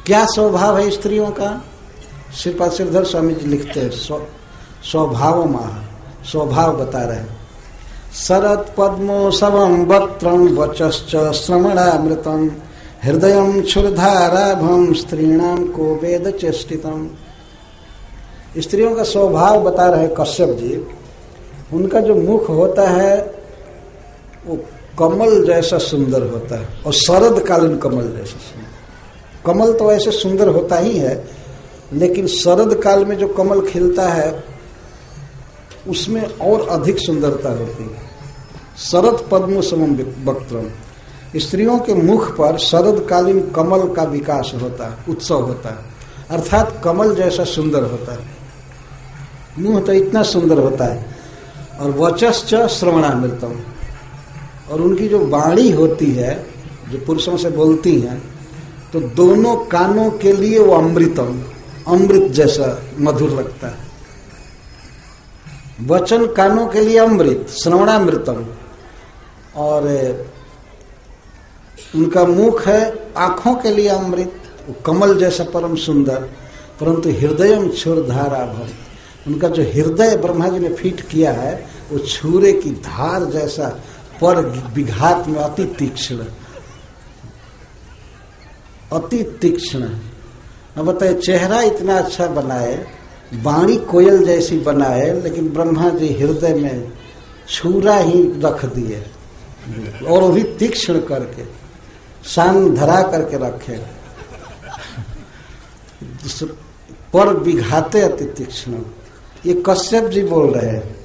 क्या स्वभाव है स्त्रियों का? श्रीपाद श्रीधर स्वामी जी लिखते हैं स्वभाव माह, स्वभाव बता रहे हैं। शरद पद्मोसवम वक्त्रम वचश्च श्रवणामृतम हृदयम क्षुरधाराभम स्त्रीणाम को वेद चेष्टितम। स्त्रियों का स्वभाव बता रहे कश्यप जी। उनका जो मुख होता है वो कमल जैसा सुंदर होता है, और शरद कालीन कमल जैसा सुंदर। कमल तो ऐसे सुंदर होता ही है, लेकिन शरद काल में जो कमल खिलता है उसमें और अधिक सुंदरता होती है। शरद पद्म समम वक्त्रम, स्त्रियों के मुख पर शरद कालीन कमल का विकास होता है, उत्सव होता है, अर्थात कमल जैसा सुंदर होता है। मुंह तो इतना सुंदर होता है। और वचश्च श्रवणामृतम, और उनकी जो वाणी होती है, जो पुरुषों से बोलती हैं, तो दोनों कानों के लिए वो अमृतम, अमृत जैसा मधुर लगता है। वचन कानों के लिए अमृत, श्रवणामृतम, और उनका मुख है आंखों के लिए अमृत, कमल जैसा परम सुंदर। परंतु हृदयम क्षुरधाराभम, उनका जो हृदय ब्रह्मा जी ने फीट किया है वो छुरे की धार जैसा, पर विघात में अति तीक्ष्ण, अति तीक्ष्ण। अब बताए चेहरा इतना अच्छा बनाए, वाणी कोयल जैसी बनाए, लेकिन ब्रह्मा जी हृदय में छुरा ही रख दिए, और वो भी तीक्ष्ण करके, शान धरा करके रखे, पर विघाते अति तीक्ष्ण। ये कश्यप जी बोल रहे हैं।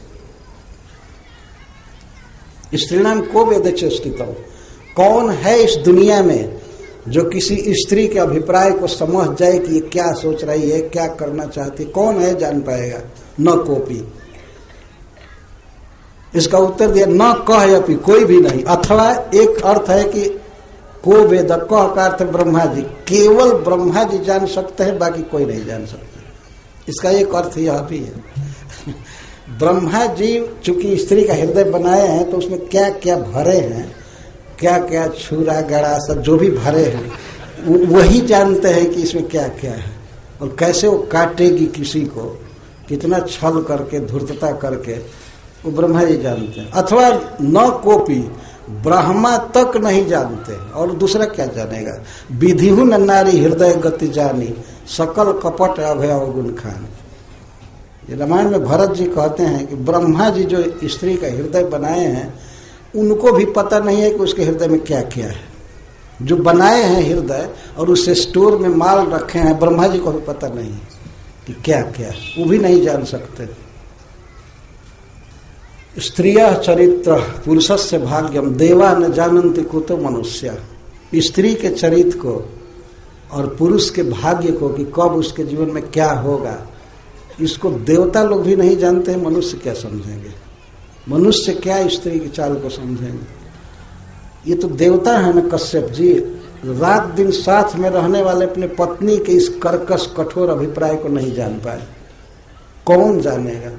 स्त्रीणाम को वेद चेष्टितम, कौन है इस दुनिया में जो किसी स्त्री के अभिप्राय को समझ जाए कि ये क्या सोच रही है, क्या करना चाहती है? कौन है जान पाएगा? न कोपी। इसका उत्तर दिया न कह अपि, कोई भी नहीं। अथवा एक अर्थ है कि को वेद, कह का अर्थ ब्रह्मा जी, केवल ब्रह्मा जी जान सकते हैं, बाकी कोई नहीं जान सकते। इसका एक अर्थ यह भी है ब्रह्मा जी चूंकि स्त्री का हृदय बनाए हैं, तो उसमें क्या क्या भरे हैं, क्या क्या छुरा गड़ा सब जो भी भरे हैं, वही जानते हैं कि इसमें क्या क्या है, और कैसे वो काटेगी किसी को, कितना छल करके, धूर्तता करके, वो ब्रह्मा जी जानते हैं। अथवा न कोपी, ब्रह्मा तक नहीं जानते, और दूसरा क्या जानेगा? विधिहु न नारी हृदय गति जानी, सकल कपट अभय अवगुण खान। ये रामायण में भरत जी कहते हैं कि ब्रह्मा जी जो स्त्री का हृदय बनाए हैं, उनको भी पता नहीं है कि उसके हृदय में क्या क्या है। जो बनाए हैं हृदय और उसे स्टोर में माल रखे हैं, ब्रह्मा जी को भी पता नहीं कि क्या क्या है, वो भी नहीं जान सकते। स्त्रियः चरित्र पुरुषस्य भाग्यम देवा न जानन्ति कुतो मनुष्य। स्त्री के चरित्र को और पुरुष के भाग्य को कि कब उसके जीवन में क्या होगा, इसको देवता लोग भी नहीं जानते हैं, मनुष्य क्या समझेंगे? मनुष्य क्या स्त्री की चाल को समझेंगे? ये तो देवता है ना कश्यप जी। रात दिन साथ में रहने वाले अपने पत्नी के इस कर्कश कठोर अभिप्राय को नहीं जान पाए। कौन जानेगा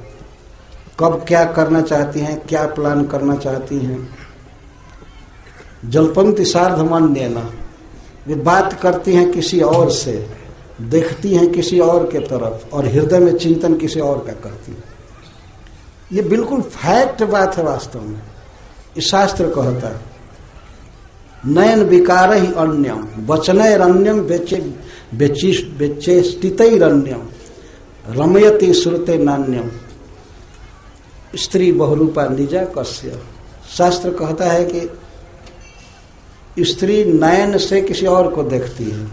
कब क्या करना चाहती हैं, क्या प्लान करना चाहती हैं? जल्पन्ति सार्धमान्येन, वे बात करती हैं किसी और से, देखती हैं किसी और के तरफ, और हृदय में चिंतन किसी और का करती है। ये बिल्कुल फैक्ट बात है वास्तव में। इस शास्त्र कहता है नयन विकार ही अन्यम वचनैरन्यम बेचेष्टितैरन्यम रमयति श्रुते नान्यम स्त्री बहुरूपा निजा कस्य। शास्त्र कहता है कि स्त्री नयन से किसी और को देखती है,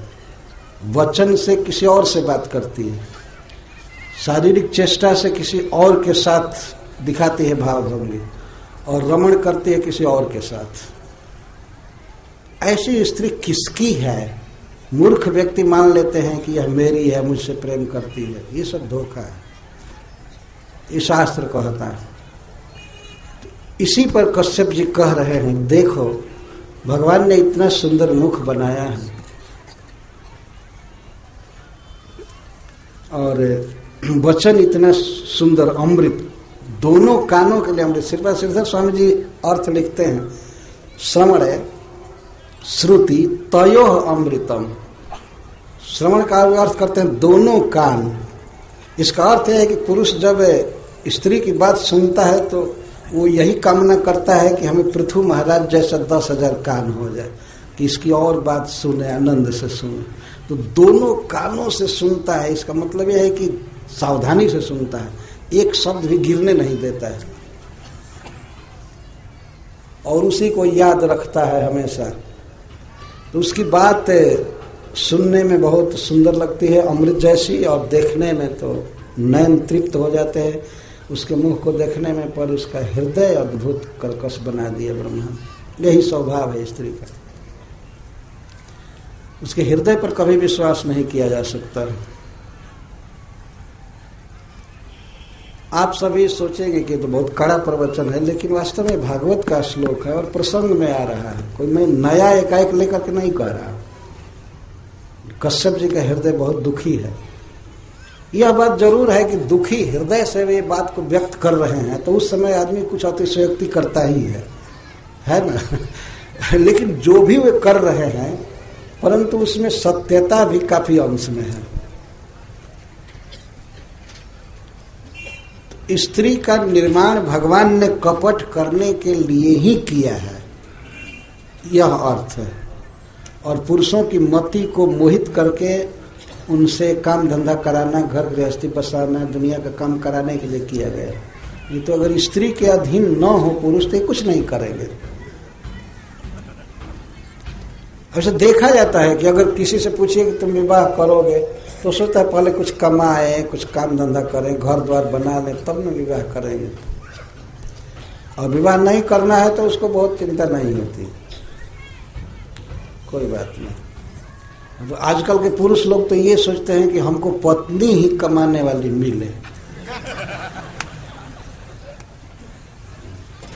वचन से किसी और से बात करती है, शारीरिक चेष्टा से किसी और के साथ दिखाती है भावभंगी, और रमण करती है किसी और के साथ। ऐसी स्त्री किसकी है? मूर्ख व्यक्ति मान लेते हैं कि यह मेरी है, मुझसे प्रेम करती है। ये सब धोखा है, ये शास्त्र कहता है। इसी पर कश्यप जी कह रहे हैं, देखो भगवान ने इतना सुंदर मुख बनाया है, और वचन इतना सुंदर, अमृत, दोनों कानों के लिए अमृत। श्रीपाद श्रीधर स्वामी जी अर्थ लिखते हैं, श्रवण श्रुति तयोः अमृतम। श्रवण का अर्थ करते हैं दोनों कान। इसका अर्थ है कि पुरुष जब स्त्री की बात सुनता है तो वो यही कामना करता है कि हमें पृथु महाराज जैसा 10,000 कान हो जाए, कि इसकी और बात सुने, आनंद से सुने। तो दोनों कानों से सुनता है। इसका मतलब यह है कि सावधानी से सुनता है, एक शब्द भी गिरने नहीं देता है और उसी को याद रखता है हमेशा। तो उसकी बात सुनने में बहुत सुंदर लगती है, अमृत जैसी, और देखने में तो नयन तृप्त हो जाते हैं उसके मुख को देखने में। पर उसका हृदय अद्भुत कर्कश बना दिया ब्रह्मा। यही स्वभाव है स्त्री का, उसके हृदय पर कभी विश्वास नहीं किया जा सकता। आप सभी सोचेंगे कि तो बहुत कड़ा प्रवचन है, लेकिन वास्तव में भागवत का श्लोक है और प्रसंग में आ रहा है। कोई मैं नया एकाएक लेकर के नहीं कह रहा। कश्यप जी का हृदय बहुत दुखी है। यह बात जरूर है कि दुखी हृदय से वे बात को व्यक्त कर रहे हैं, तो उस समय आदमी कुछ अतिशयोक्ति करता ही है ना। लेकिन जो भी वे कर रहे हैं, परंतु उसमें सत्यता भी काफी अंश में है। स्त्री का निर्माण भगवान ने कपट करने के लिए ही किया है, यह अर्थ है। और पुरुषों की मति को मोहित करके उनसे काम धंधा कराना, घर गृहस्थी बसाना, दुनिया का काम कराने के लिए किया गया। ये तो अगर स्त्री के अधीन न हो पुरुष तो कुछ नहीं करेंगे। ऐसा देखा जाता है कि अगर किसी से पूछिए कि तुम विवाह करोगे, तो सोचता है पहले कुछ कमाए, कुछ काम धंधा करें, घर द्वार बना लें, तब न विवाह करेंगे। और विवाह नहीं करना है तो उसको बहुत चिंता नहीं होती, कोई बात नहीं। तो आजकल के पुरुष लोग तो ये सोचते हैं कि हमको पत्नी ही कमाने वाली मिले,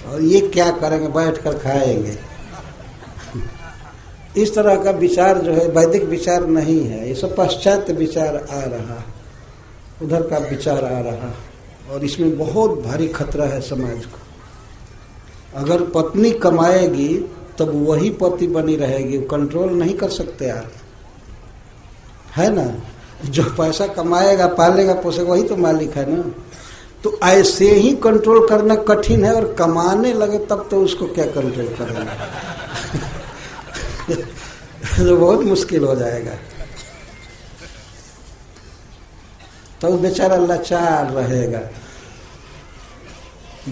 और ये क्या करेंगे, बैठ कर खाएंगे। इस तरह का विचार जो है वैदिक विचार नहीं है, ये सब पाश्चात्य विचार आ रहा, उधर का विचार आ रहा, और इसमें बहुत भारी खतरा है समाज को। अगर पत्नी कमाएगी तब वही पति बनी रहेगी, कंट्रोल नहीं कर सकते आप, है ना। जो पैसा कमाएगा, पालेगा, पोसेगा, वही तो मालिक है ना। तो ऐसे ही कंट्रोल करना कठिन है, और कमाने लगे तब तो उसको क्या कंट्रोल करेंगे। तो बहुत मुश्किल हो जाएगा, तो बेचारा लाचार रहेगा।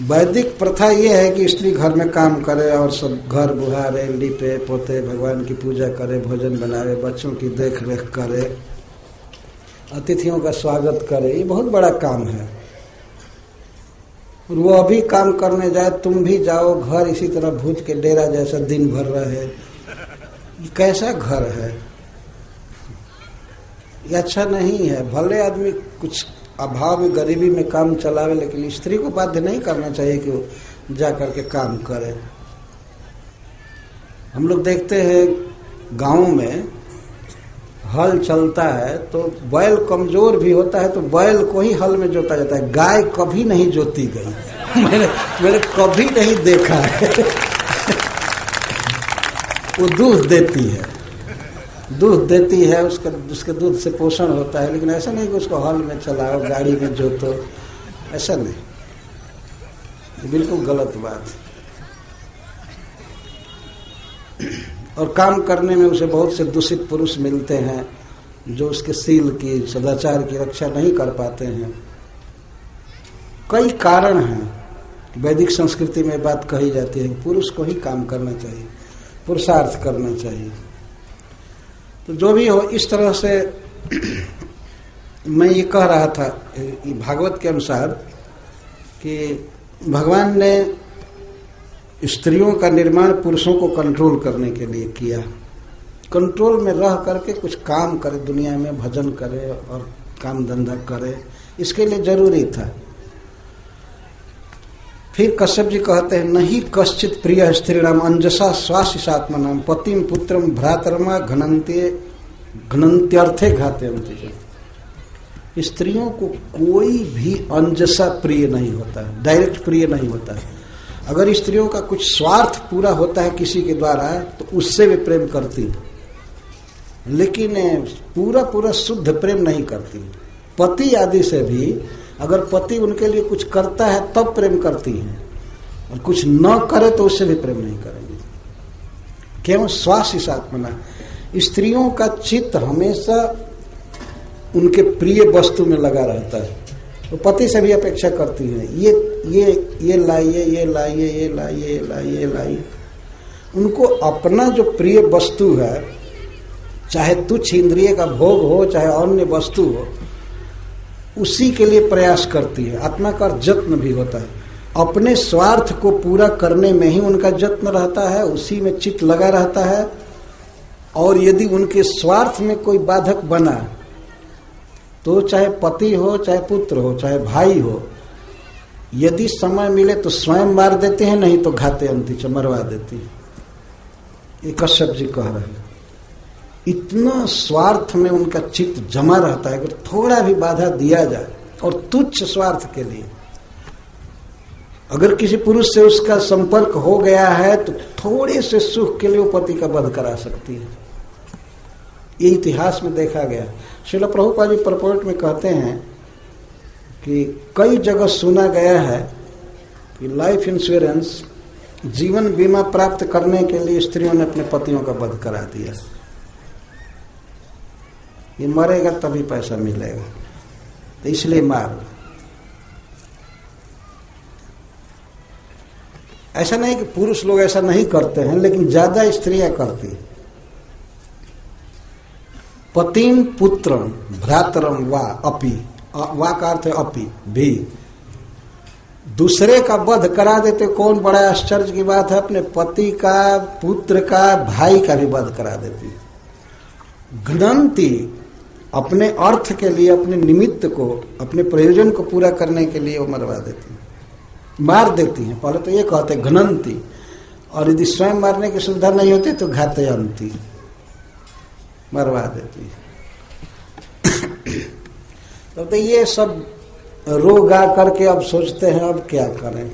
वैदिक प्रथा ये है कि स्त्री घर में काम करे और सब घर बुहारे, लिपे पोते, भगवान की पूजा करे, भोजन बनावे, बच्चों की देख रेख करे, अतिथियों का स्वागत करे। ये बहुत बड़ा काम है। और वो अभी काम करने जाए, तुम भी जाओ, घर इसी तरह भूत के डेरा जैसा दिन भर रहे, कैसा घर है ये? अच्छा नहीं है। भले आदमी कुछ अभाव में, गरीबी में काम चलावे, लेकिन स्त्री को बाध्य नहीं करना चाहिए कि वो जा करके काम करे। हम लोग देखते हैं गांव में हल चलता है तो बैल कमजोर भी होता है, तो बैल को ही हल में जोता जाता है, गाय कभी नहीं जोती गई। मैंने कभी नहीं देखा है। वो दूध देती है, उसके दूध से पोषण होता है, लेकिन ऐसा नहीं कि उसको हल में चलाओ, गाड़ी में जोतो, ऐसा नहीं, बिल्कुल गलत बात। और काम करने में उसे बहुत से दूषित पुरुष मिलते हैं जो उसके शील की, सदाचार की रक्षा नहीं कर पाते हैं। कई कारण हैं। वैदिक संस्कृति में बात कही जाती है कि पुरुष को ही काम करना चाहिए, पुरुषार्थ करना चाहिए। तो जो भी हो, इस तरह से मैं ये कह रहा था भागवत के अनुसार कि भगवान ने स्त्रियों का निर्माण पुरुषों को कंट्रोल करने के लिए किया। कंट्रोल में रह करके कुछ काम करे, दुनिया में भजन करे और काम धंधा करे, इसके लिए जरूरी था। फिर कश्यप जी कहते हैं, नहीं कश्चित प्रिय स्त्रीणाम अंजसा स्वाशिषात्मनाम पतिम पुत्रम भ्रातरमा घनन्त्यर्थे घातयन्ति। स्त्रियों को कोई भी अंजसा प्रिय नहीं होता है, डायरेक्ट प्रिय नहीं होता है। अगर स्त्रियों का कुछ स्वार्थ पूरा होता है किसी के द्वारा, तो उससे वे प्रेम करती, लेकिन पूरा पूरा शुद्ध प्रेम नहीं करती। पति आदि से भी अगर पति उनके लिए कुछ करता है तब प्रेम करती हैं, और कुछ न करे तो उससे भी प्रेम नहीं करेंगे। क्यों? स्वासिसात्मना। स्त्रियों का चित्त हमेशा उनके प्रिय वस्तु में लगा रहता है, तो पति से भी अपेक्षा करती है ये लाइए, ये लाइए, ये लाइए, ये लाइए, ये लाइए। उनको अपना जो प्रिय वस्तु है, चाहे तुच्छ इंद्रिय का भोग हो चाहे अन्य वस्तु हो, उसी के लिए प्रयास करती है। आत्मा का जत्न भी होता है, अपने स्वार्थ को पूरा करने में ही उनका जत्न रहता है, उसी में चित्त लगा रहता है। और यदि उनके स्वार्थ में कोई बाधक बना तो चाहे पति हो, चाहे पुत्र हो, चाहे भाई हो, यदि समय मिले तो स्वयं मार देते हैं, नहीं तो घाते अंतिच मरवा देती है। ये कश्यप जी कह रहे हैं। इतना स्वार्थ में उनका चित्त जमा रहता है कि थोड़ा भी बाधा दिया जाए, और तुच्छ स्वार्थ के लिए। अगर किसी पुरुष से उसका संपर्क हो गया है तो थोड़े से सुख के लिए वो पति का वध करा सकती है। ये इतिहास में देखा गया। श्रील प्रभुपाद जी परपोर्ट में कहते हैं कि कई जगह सुना गया है कि लाइफ इंश्योरेंस, जीवन बीमा प्राप्त करने के लिए स्त्रियों ने अपने पतियों का वध करा दिया। ये मरेगा तभी पैसा मिलेगा, तो इसलिए मार। ऐसा नहीं कि पुरुष लोग ऐसा नहीं करते हैं, लेकिन ज्यादा स्त्रियां करती हैं। पतिम पुत्रम भ्रातरम वा अपि, वा का अर्थ है अपि भी, दूसरे का वध करा देते। कौन बड़ा आश्चर्य की बात है, अपने पति का, पुत्र का, भाई का भी वध करा देती। घ्नन्ति, अपने अर्थ के लिए, अपने निमित्त को, अपने प्रयोजन को पूरा करने के लिए वो मरवा देती, मार देती हैं। पहले तो ये कहते घ्नन्ति, और यदि स्वयं मारने की सुविधा नहीं होती तो घातयन्ति, मरवा देती है। तो ये सब रोग आ करके अब सोचते हैं अब क्या करें।